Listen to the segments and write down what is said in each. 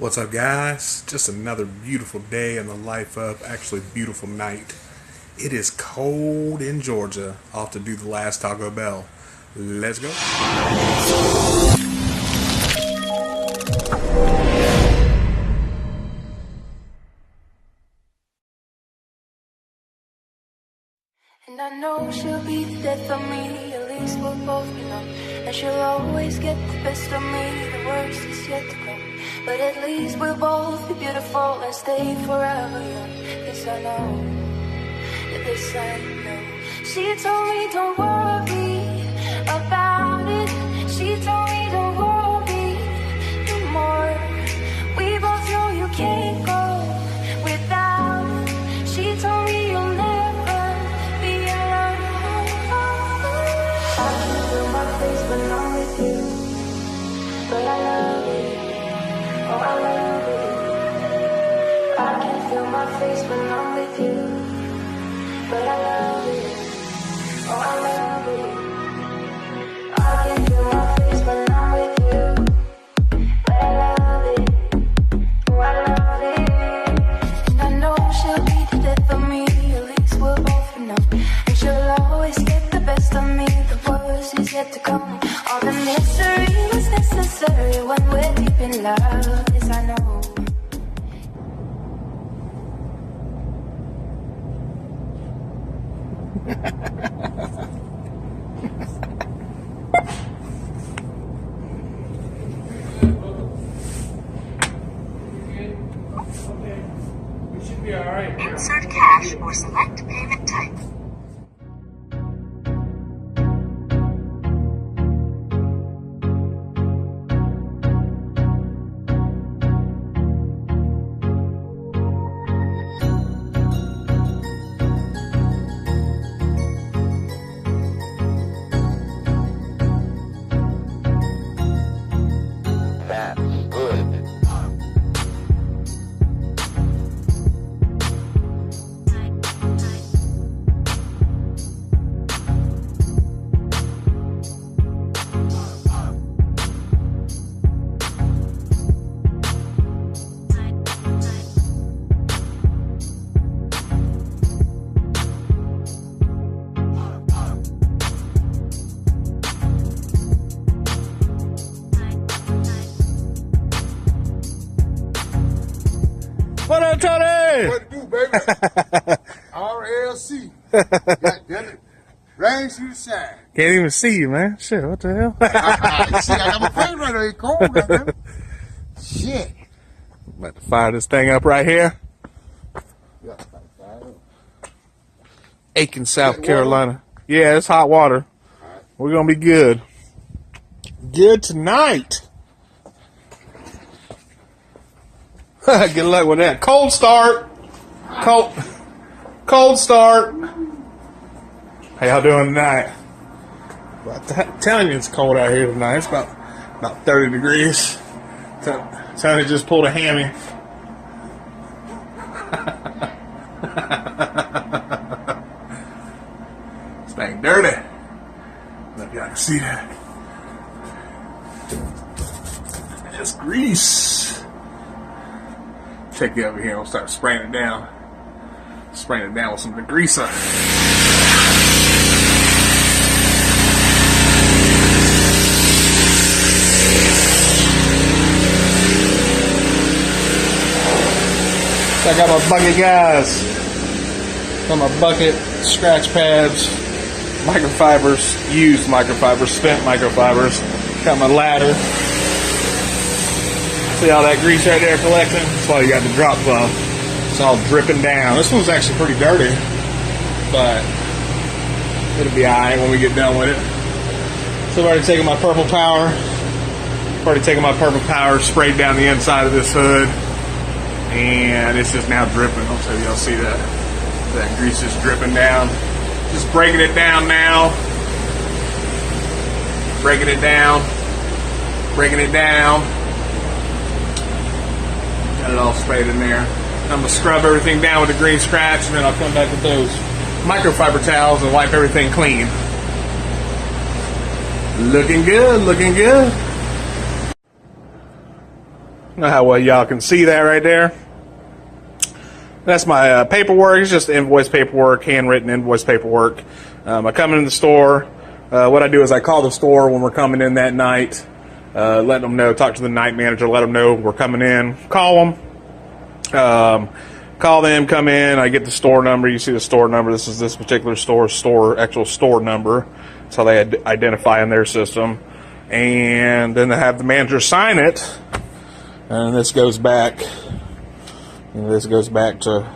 What's up, guys? Just another beautiful day in the life of, actually beautiful night. It is cold in Georgia. Off to do the last Taco Bell. Let's go. And I know she'll be the death of me, at least we'll both know. And she'll always get the best of me, the worst is yet to come. But at least we'll both be beautiful and stay forever young. This I know, this I know. She told me don't worry about it. She told me don't worry no more. We both know you can't go without it. She told me you'll never be alone. I can feel my face when I'm with you, but I love it. Oh, I love it. I can feel my face when I'm with you, but I love it. Oh, I love it. I can feel my face when I'm with you, but I love it. Oh, I love it. And I know she'll be the death of me, at least we'll both know. And she'll always get the best of me, the worst is yet to come. All the misery was necessary when we're deep in love, this I know. Insert cash or select payment type. That's good. What up, Tony? What to do, baby? RLC. God damn it. Rain to the shine. Can't even see you, man. Shit, what the hell? Shit, I got my face right there. It's cold, goddamn. Shit. About to fire this thing up right here. Yeah, Aiken, South Water? Carolina. Yeah, it's hot water. We're gonna be good. Good tonight. Good luck with that. Cold start. Cold start. How y'all doing tonight? Well, telling you it's cold out here tonight. It's about 30 degrees. Tony just pulled a hammy. This thing dirty. I don't know if y'all can see that. That's grease. Take it over here and we'll start spraying it down. Spraying it down with some degreaser. So I got my bucket, guys. Got my bucket, scratch pads, microfibers, used microfibers, spent microfibers. Got my ladder. See all that grease right there collecting? That's why you got the drop cloth. It's all dripping down. This one's actually pretty dirty, but it'll be alright when we get done with it. So I've already taken my purple power. Sprayed down the inside of this hood, and it's just now dripping. Hopefully y'all see that. That grease is dripping down. Just breaking it down now. Breaking it down. Got it all sprayed in there. I'm going to scrub everything down with the green scratch, and then I'll come back with those microfiber towels and wipe everything clean. Looking good, looking good. know how well y'all can see that right there. That's my paperwork. It's just invoice paperwork, handwritten invoice paperwork. I come in the store. What I do is I call the store when we're coming in that night, let them know, talk to the night manager, let them know we're coming in, call them, come in. I get the store number. You see the store number. This is this particular actual store number. That's how they identify in their system. And then they have the manager sign it. And this goes back. This goes back to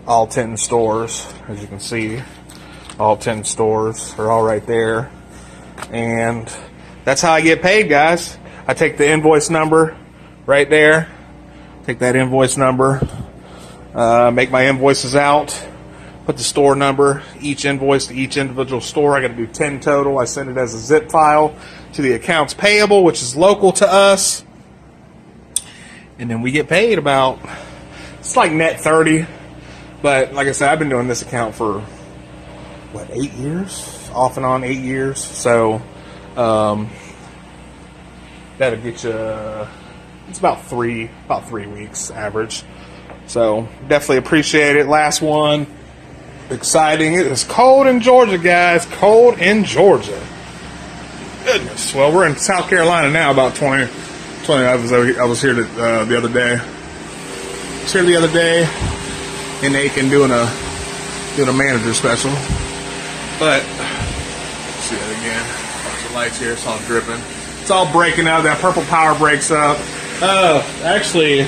all 10 stores, as you can see. All 10 stores are all right there. And that's how I get paid, guys. I take the invoice number right there. Take that invoice number. Make my invoices out. Put the store number, each invoice to each individual store. I got to do 10 total. I send it as a zip file to the accounts payable, which is local to us. And then we get paid about, it's like net 30. But like I said, I've been doing this account for, 8 years? Off and on 8 years. So, that'll get you, it's about three weeks average. So, definitely appreciate it. Last one. Exciting. It is cold in Georgia, guys. Cold in Georgia. Goodness. Well, we're in South Carolina now, about 20. I was here the other day. I was here the other day in Aiken doing a manager special. But let's see that again. Watch the lights here. It's all dripping. It's all breaking out. That purple power breaks up. Actually,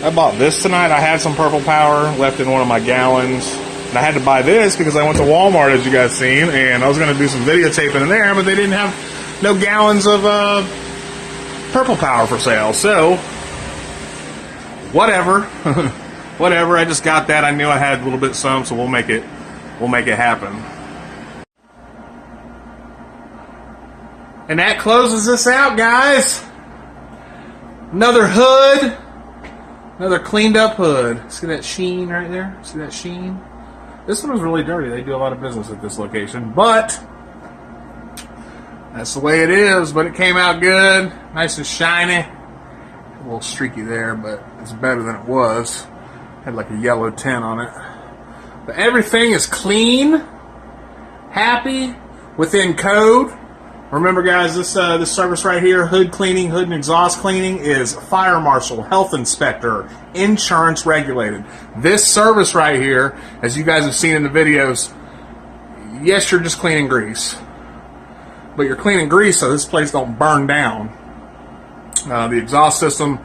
I bought this tonight. I had some purple power left in one of my gallons. And I had to buy this because I went to Walmart, as you guys seen, and I was going to do some videotaping in there, but they didn't have no gallons of purple power for sale. So, whatever. Whatever. I just got that. I knew I had a little bit of some, so we'll make it happen. And that closes us out, guys. Another hood. Another cleaned up hood. See that sheen right there? See that sheen? This one was really dirty. They do a lot of business at this location. But that's the way it is. But it came out good. Nice and shiny. A little streaky there, but it's better than it was. Had like a yellow tint on it. But everything is clean. Happy. Within code. Remember, guys, this service right here, hood cleaning, hood and exhaust cleaning, is fire marshal, health inspector, insurance regulated. This service right here, as you guys have seen in the videos, yes, you're just cleaning grease. But you're cleaning grease so this place don't burn down. The exhaust system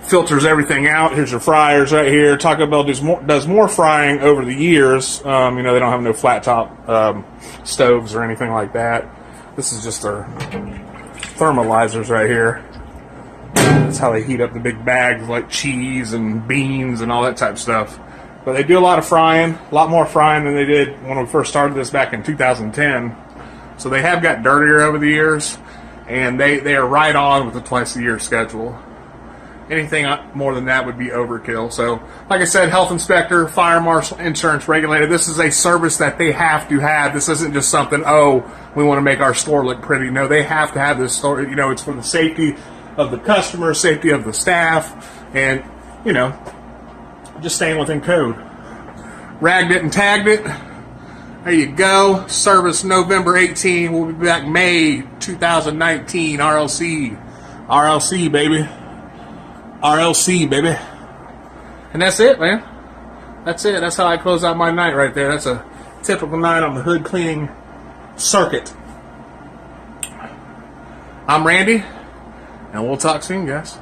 filters everything out. Here's your fryers right here. Taco Bell does more frying over the years. They don't have no flat top stoves or anything like that. This is just their thermalizers right here. That's how they heat up the big bags like cheese and beans and all that type of stuff. But they do a lot of frying, a lot more frying than they did when we first started this back in 2010. So they have got dirtier over the years, and they are right on with the twice-a-year schedule. Anything more than that would be overkill. So, like I said, health inspector, fire marshal, insurance regulated. This is a service that they have to have. This isn't just something, we want to make our store look pretty. No, they have to have this store. It's for the safety of the customer, safety of the staff, and, just staying within code. Ragged it and tagged it. There you go. Service November 18. We'll be back May 2019. RLC, baby. RLC, baby. And that's it, man. That's it. That's how I close out my night right there. That's a typical night on the hood cleaning circuit. I'm Randy, and we'll talk soon, guys.